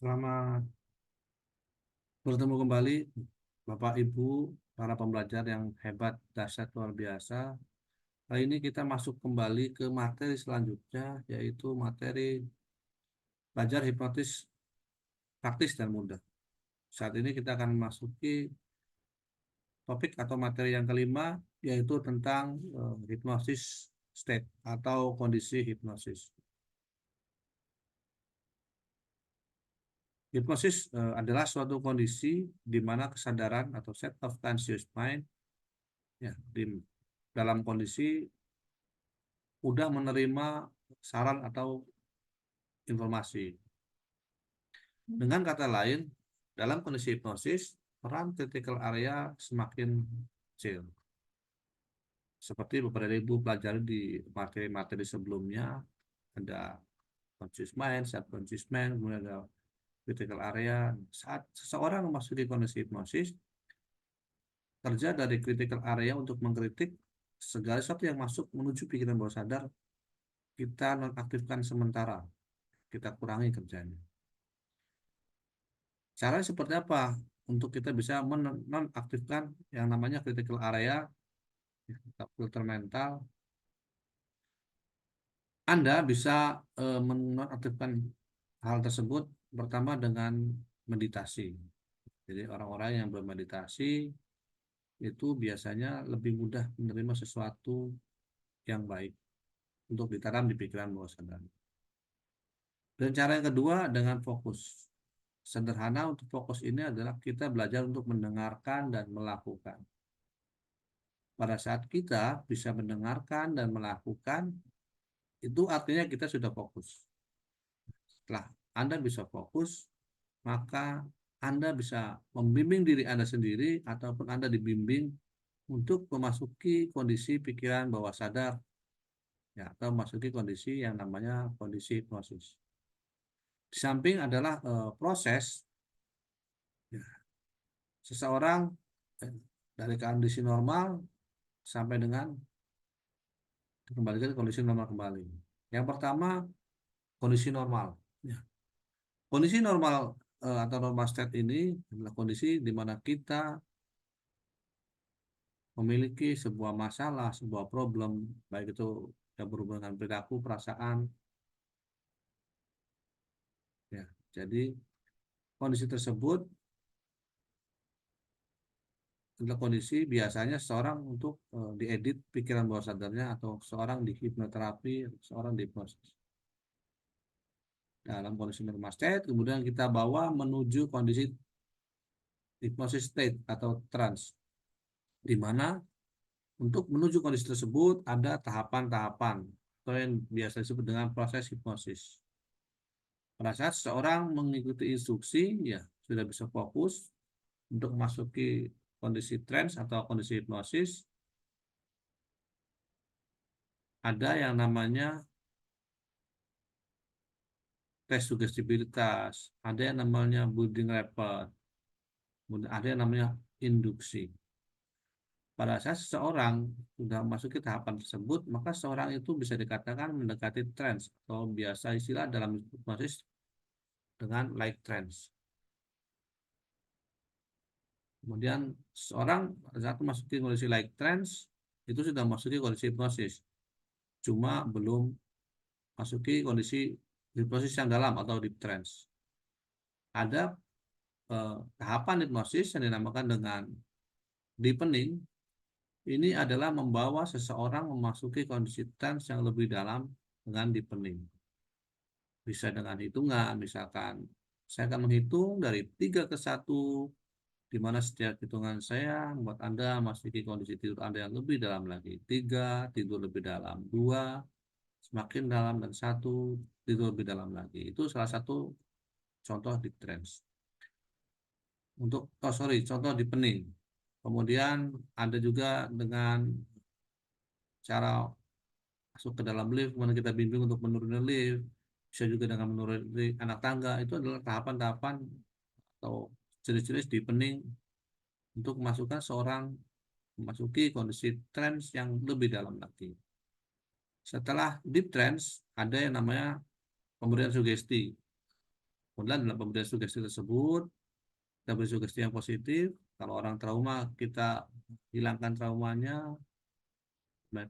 Selamat bertemu kembali, Bapak Ibu, para pembelajar yang hebat, dahsyat, luar biasa. Kali ini kita masuk kembali ke materi selanjutnya, yaitu materi belajar hipnotis praktis dan mudah. Saat ini kita akan memasuki topik atau materi yang kelima, yaitu tentang hipnosis state atau kondisi hipnosis. Hipnosis adalah suatu kondisi di mana kesadaran atau state of conscious mind ya, dalam kondisi udah menerima saran atau informasi. Dengan kata lain, dalam kondisi hipnosis, peran critical area semakin kecil. Seperti beberapa ibu pelajari di materi-materi sebelumnya, ada conscious mind, subconscious mind, kemudian ada critical area. Saat seseorang memasuki kondisi hipnosis, kerja dari critical area untuk mengkritik segala sesuatu yang masuk menuju pikiran bawah sadar, kita nonaktifkan sementara, kita kurangi kerjanya. Caranya seperti apa untuk kita bisa menonaktifkan yang namanya critical area, filter mental? Anda bisa menonaktifkan hal tersebut pertama dengan meditasi. Jadi orang-orang yang bermeditasi itu biasanya lebih mudah menerima sesuatu yang baik untuk ditanam di pikiran bawah sadar. Dan cara yang kedua dengan fokus. Sederhana untuk fokus ini adalah kita belajar untuk mendengarkan dan melakukan. Pada saat kita bisa mendengarkan dan melakukan, itu artinya kita sudah fokus. Setelah Anda bisa fokus, maka Anda bisa membimbing diri Anda sendiri ataupun Anda dibimbing untuk memasuki kondisi pikiran bawah sadar, ya, atau memasuki kondisi yang namanya kondisi hipnosis. Di samping adalah proses ya, seseorang dari kondisi normal sampai dengan kembalikan ke kondisi normal kembali. Yang pertama, kondisi normal. Ya. Kondisi normal atau normal state ini adalah kondisi di mana kita memiliki sebuah masalah, sebuah problem, baik itu yang berhubungan dengan perilaku, perasaan. Ya. Jadi kondisi tersebut adalah kondisi biasanya seorang untuk diedit pikiran bawah sadarnya atau seorang di hipnoterapi, seorang di hipnosis. Dalam kondisi normal state, kemudian kita bawa menuju kondisi hypnosis state atau trance, di mana untuk menuju kondisi tersebut ada tahapan-tahapan atau yang biasa disebut dengan proses hipnosis. Pada saat seseorang mengikuti instruksi, ya sudah bisa fokus untuk memasuki kondisi trance atau kondisi hipnosis. Ada yang namanya tes sugestibilitas, ada yang namanya building rapport, ada yang namanya induksi. Pada saat seseorang sudah memasuki tahapan tersebut, maka seseorang itu bisa dikatakan mendekati trance atau biasa istilah dalam hipnosis dengan light trance. Kemudian seseorang pada saat memasuki kondisi light trance itu sudah memasuki kondisi hipnosis, cuma belum masuki kondisi hipnosis yang dalam atau deep trance. Ada tahapan hipnosis yang dinamakan dengan deepening. Ini adalah membawa seseorang memasuki kondisi trance yang lebih dalam dengan deepening. Bisa dengan hitungan, misalkan saya akan menghitung dari 3 ke 1, di mana setiap hitungan saya membuat Anda memasuki kondisi tidur Anda yang lebih dalam lagi. 3, tidur lebih dalam. 2, semakin dalam. Dan 1, tidur lebih dalam lagi. Itu salah satu contoh deep trance. Contoh deepening. Kemudian ada juga dengan cara masuk ke dalam lift, kemudian kita bimbing untuk menurunkan lift, bisa juga dengan menurunkan anak tangga. Itu adalah tahapan-tahapan atau jenis-jenis deepening untuk memasukkan seorang memasuki kondisi trance yang lebih dalam lagi. Setelah deep trance, ada yang namanya pemberian sugesti. Kemudian dalam pemberian sugesti tersebut, kita beri sugesti yang positif. Kalau orang trauma, kita hilangkan traumanya.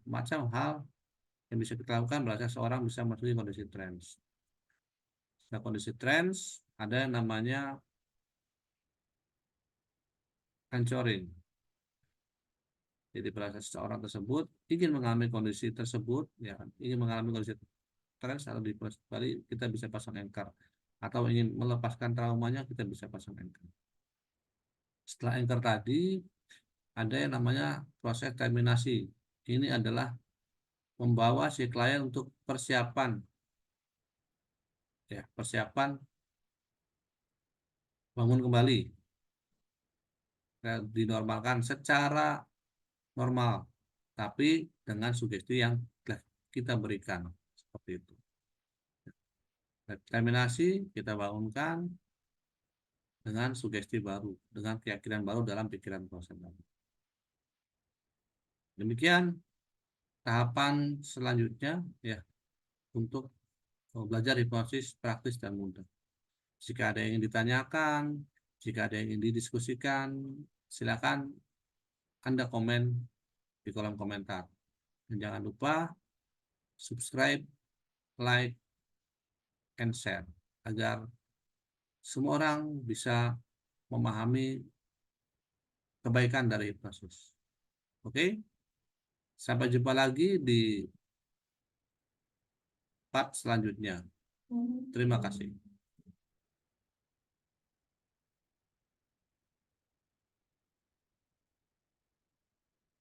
Macam hal yang bisa kita lakukan berarti seorang bisa masuk di kondisi trance. Nah, kondisi trance ada yang namanya anchoring. Jadi pada saat seseorang tersebut ingin mengalami kondisi tersebut, ya kan, ingin mengalami kondisi trance atau di Bali, kita bisa pasang anchor. Atau ingin melepaskan traumanya, kita bisa pasang anchor. Setelah anchor tadi, ada yang namanya proses terminasi. Ini adalah membawa si klien untuk persiapan, ya, persiapan bangun kembali, ya, dinormalkan secara normal, tapi dengan sugesti yang kita berikan seperti itu. Terminasi kita bangunkan dengan sugesti baru, dengan keyakinan baru dalam pikiran proses baru. Demikian tahapan selanjutnya, ya, untuk belajar hipnosis praktis dan mudah. Jika ada yang ingin ditanyakan, jika ada yang ingin didiskusikan, silakan Anda komen di kolom komentar. Dan jangan lupa subscribe, like, and share agar semua orang bisa memahami kebaikan dari hipnosis. Oke, sampai jumpa lagi di part selanjutnya. Terima kasih.